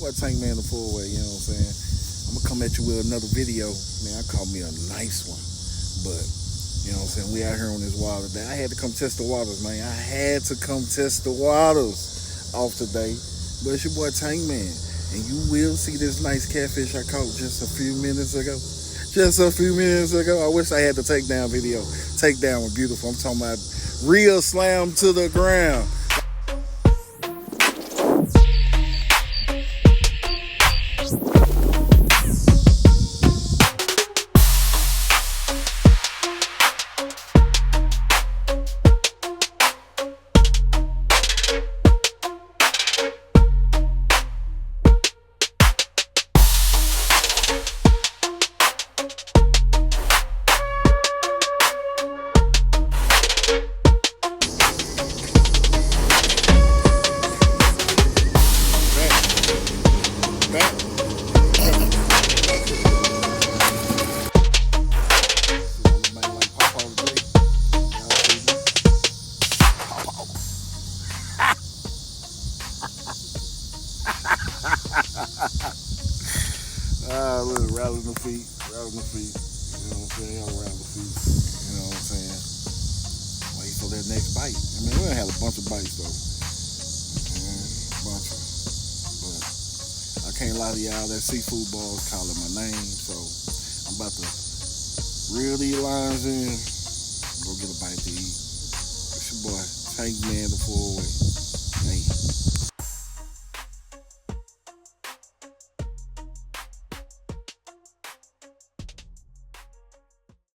boy Tank Man the full way, you know what I'm saying? I'm gonna come at you with another video. Man, I call me a nice one. But, you know what I'm saying? We out here on this water today. I had to come test the waters, man. I had to come test the waters off today. But it's your boy Tank Man. And you will see this nice catfish I caught just a few minutes ago. Just a few minutes ago. I wish I had the takedown video. Takedown was beautiful. I'm talking about real slam to the ground. Look, rattling the feet, you know what I'm saying? Around the feet, you know what I'm saying? Wait for that next bite. I mean, we done had a bunch of bites though. Bunch of them. But I can't lie to y'all, that seafood ball is calling my name, so I'm about to reel these lines in, go get a bite to eat. It's your boy, Tank Man the full way. Hey.